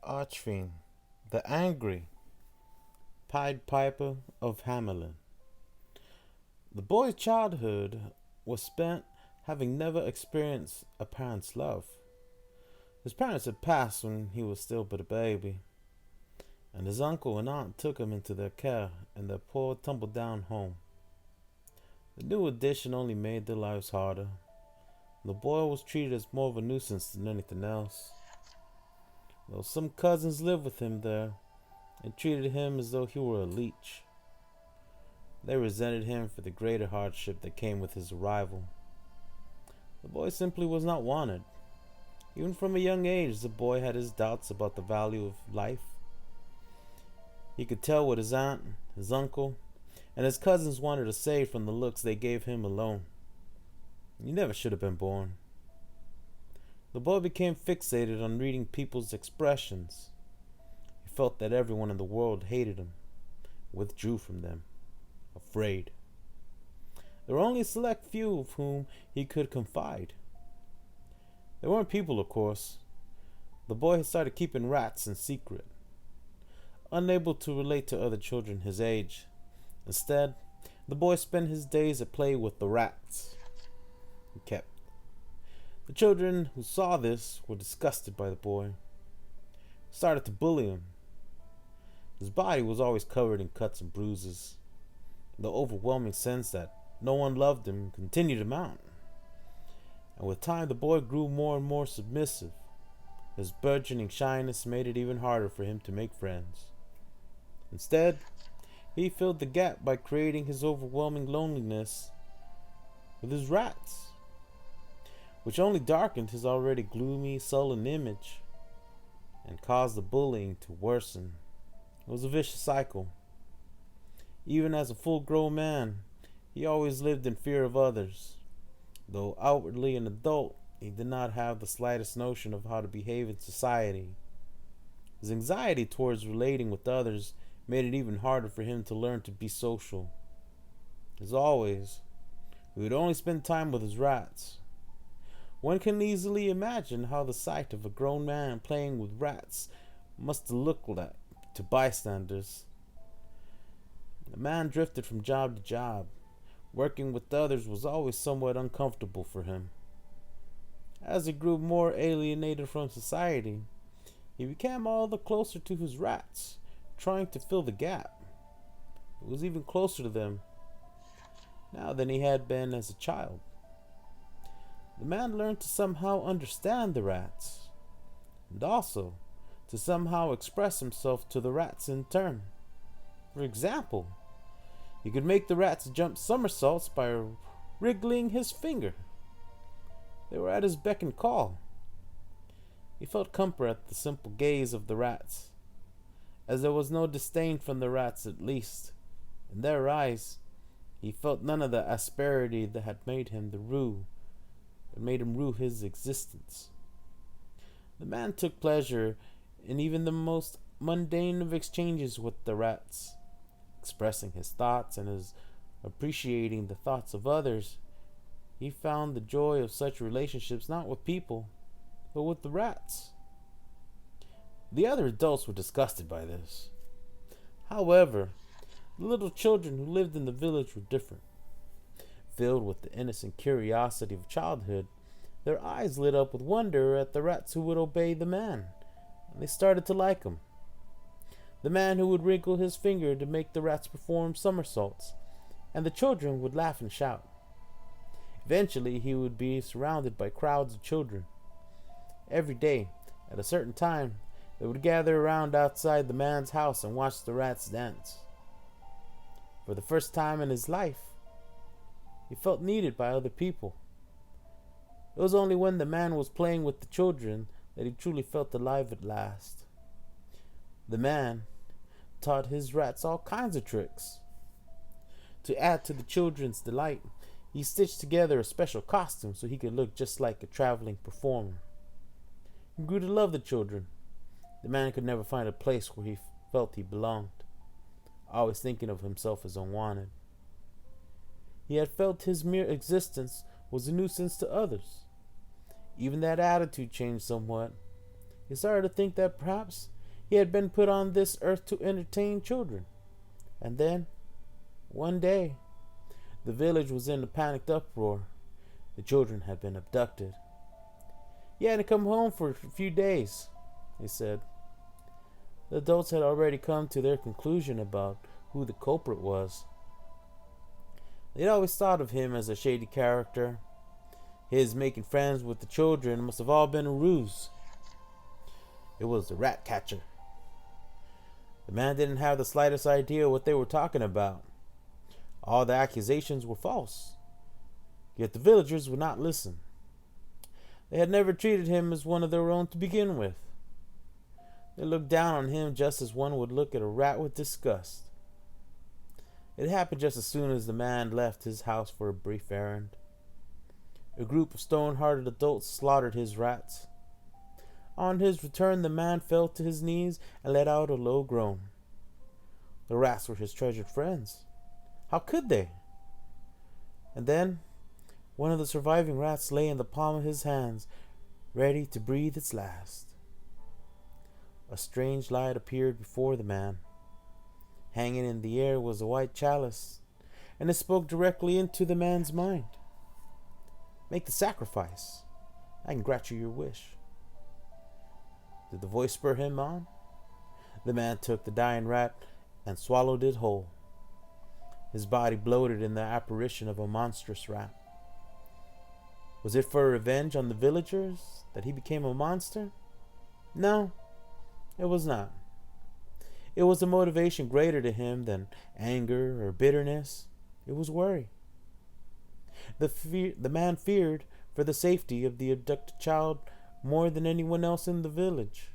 Archfiend, the angry Pied Piper of Hamelin. The boy's childhood was spent having never experienced a parent's love. His parents had passed when he was still but a baby, and his uncle and aunt took him into their care in their poor tumble-down home. The new addition only made their lives harder. The boy was treated as more of a nuisance than anything else. Though some cousins lived with him there and treated him as though he were a leech. They resented him for the greater hardship that came with his arrival. The boy simply was not wanted. Even from a young age, the boy had his doubts about the value of life. He could tell what his aunt, his uncle, and his cousins wanted to say from the looks they gave him alone. You never should have been born. The boy became fixated on reading people's expressions. He felt that everyone in the world hated him, withdrew from them, afraid. There were only a select few of whom he could confide. They weren't people, of course. The boy had started keeping rats in secret. Unable to relate to other children his age, instead, the boy spent his days at play with the rats he kept. The children who saw this were disgusted by the boy, started to bully him. His body was always covered in cuts and bruises. The overwhelming sense that no one loved him continued to mount. And with time, the boy grew more and more submissive. His burgeoning shyness made it even harder for him to make friends. Instead, he filled the gap by creating his overwhelming loneliness with his rats, which only darkened his already gloomy, sullen image and caused the bullying to worsen. It was a vicious cycle. Even as a full-grown man, he always lived in fear of others. Though outwardly an adult, he did not have the slightest notion of how to behave in society. His anxiety towards relating with others made it even harder for him to learn to be social. As always, he would only spend time with his rats. One can easily imagine how the sight of a grown man playing with rats must look like to bystanders. The man drifted from job to job. Working with others was always somewhat uncomfortable for him. As he grew more alienated from society, he became all the closer to his rats, trying to fill the gap. He was even closer to them now than he had been as a child. The man learned to somehow understand the rats, and also to somehow express himself to the rats in turn. For example, he could make the rats jump somersaults by wriggling his finger. They were at his beck and call. He felt comfort at the simple gaze of the rats, as there was no disdain from the rats, at least. In their eyes, he felt none of the asperity that had made him rue his existence. The man took pleasure in even the most mundane of exchanges with the rats, expressing his thoughts and his appreciating the thoughts of others. He found the joy of such relationships not with people, but with the rats. The other adults were disgusted by this. However, the little children who lived in the village were different. Filled with the innocent curiosity of childhood, their eyes lit up with wonder at the rats who would obey the man, and they started to like him. The man who would wrinkle his finger to make the rats perform somersaults, and the children would laugh and shout. Eventually, he would be surrounded by crowds of children. Every day, at a certain time, they would gather around outside the man's house and watch the rats dance. For the first time in his life, he felt needed by other people. It was only when the man was playing with the children that he truly felt alive at last. The man taught his rats all kinds of tricks. To add to the children's delight, he stitched together a special costume so he could look just like a traveling performer. He grew to love the children. The man could never find a place where he felt he belonged, always thinking of himself as unwanted. He had felt his mere existence was a nuisance to others. Even that attitude changed somewhat. He started to think that perhaps He had been put on this earth to entertain children. And then, one day, the village was in a panicked uproar. The children had been abducted. He had to come home for a few days, he said. The adults had already come to their conclusion about who the culprit was. They'd always thought of him as a shady character. His making friends with the children must have all been a ruse. It was the rat catcher. The man didn't have the slightest idea what they were talking about. All the accusations were false. Yet the villagers would not listen. They had never treated him as one of their own to begin with. They looked down on him just as one would look at a rat with disgust. It happened just as soon as the man left his house for a brief errand. A group of stone-hearted adults slaughtered his rats. On his return, the man fell to his knees and let out a low groan. The rats were his treasured friends. How could they? And then, one of the surviving rats lay in the palm of his hands, ready to breathe its last. A strange light appeared before the man. Hanging in the air was a white chalice, and it spoke directly into the man's mind. Make the sacrifice. I can grant you your wish. Did the voice spur him on? The man took the dying rat and swallowed it whole. His body bloated in the apparition of a monstrous rat. Was it for revenge on the villagers that he became a monster? No, it was not. It was a motivation greater to him than anger or bitterness. It was worry. The man feared for the safety of the abducted child more than anyone else in the village.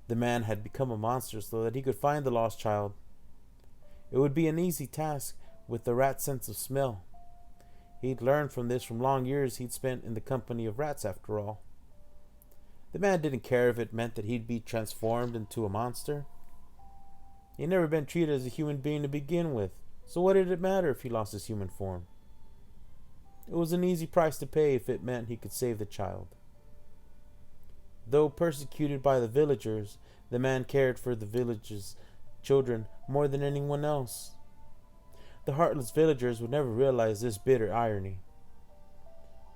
The man had become a monster so that he could find the lost child. It would be an easy task with the rat's sense of smell. He'd learned from this from long years he'd spent in the company of rats, after all. The man didn't care if it meant that he'd be transformed into a monster. He'd never been treated as a human being to begin with, so what did it matter if he lost his human form? It was an easy price to pay if it meant he could save the child. Though persecuted by the villagers, the man cared for the village's children more than anyone else. The heartless villagers would never realize this bitter irony.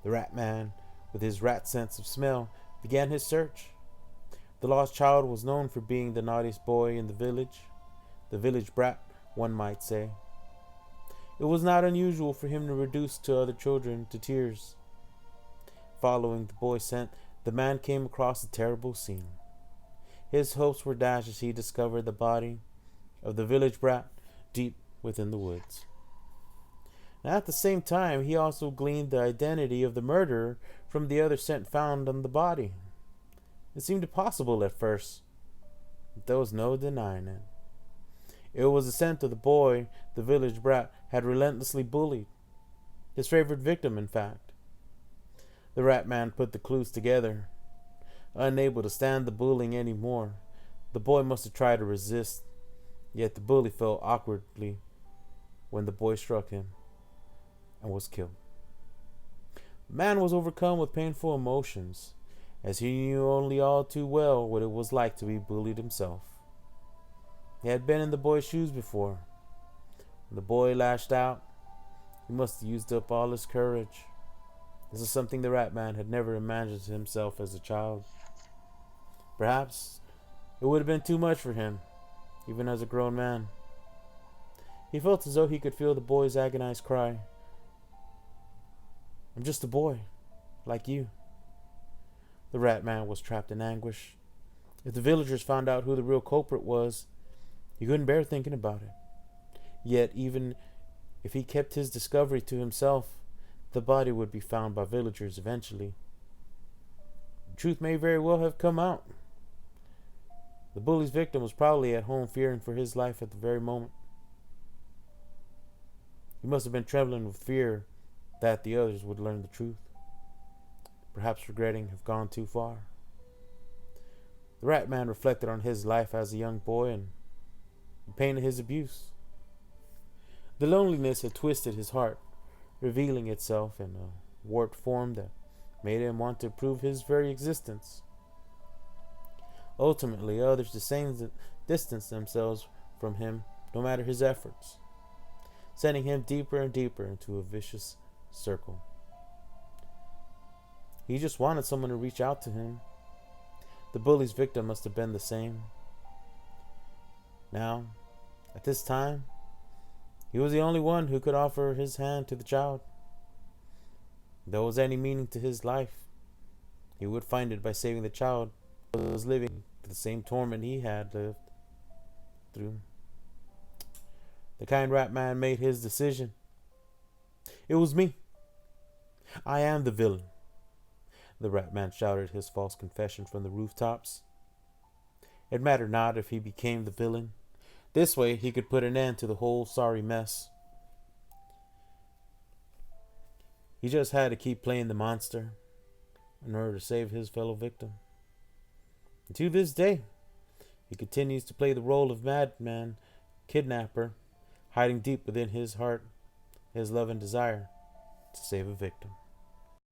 The rat man, with his rat sense of smell, began his search. The lost child was known for being the naughtiest boy in the village brat, one might say. It was not unusual for him to reduce to other children to tears. Following the boy's scent, the man came across a terrible scene. His hopes were dashed as he discovered the body of the village brat deep within the woods. Now, at the same time, he also gleaned the identity of the murderer from the other scent found on the body. It seemed impossible at first, but there was no denying it. It was the scent of the boy the village brat had relentlessly bullied. His favorite victim, in fact. The rat man put the clues together. Unable to stand the bullying anymore, the boy must have tried to resist, yet the bully fell awkwardly when the boy struck him and was killed. The man was overcome with painful emotions, as he knew only all too well what it was like to be bullied himself. He had been in the boy's shoes before. When the boy lashed out, he must have used up all his courage. This is something the rat man had never imagined himself as a child. Perhaps it would have been too much for him, even as a grown man. He felt as though he could feel the boy's agonized cry. I'm just a boy, like you. The rat man was trapped in anguish. If the villagers found out who the real culprit was, he couldn't bear thinking about it. Yet, even if he kept his discovery to himself, the body would be found by villagers eventually. The truth may very well have come out. The bully's victim was probably at home fearing for his life at the very moment. He must have been trembling with fear that the others would learn the truth, perhaps regretting have gone too far. The rat man reflected on his life as a young boy and the pain of his abuse. The loneliness had twisted his heart, revealing itself in a warped form that made him want to prove his very existence. Ultimately, others distance themselves from him no matter his efforts, sending him deeper and deeper into a vicious circle. He just wanted someone to reach out to him. The bully's victim must have been the same. Now, at this time, he was the only one who could offer his hand to the child. If there was any meaning to his life, he would find it by saving the child who was living the same torment he had lived through. The kind rat man made his decision. It was me. I am the villain. The rat man shouted his false confession from the rooftops. It mattered not if he became the villain. This way he could put an end to the whole sorry mess. He just had to keep playing the monster in order to save his fellow victim. And to this day, he continues to play the role of madman, kidnapper, hiding deep within his heart his love and desire to save a victim.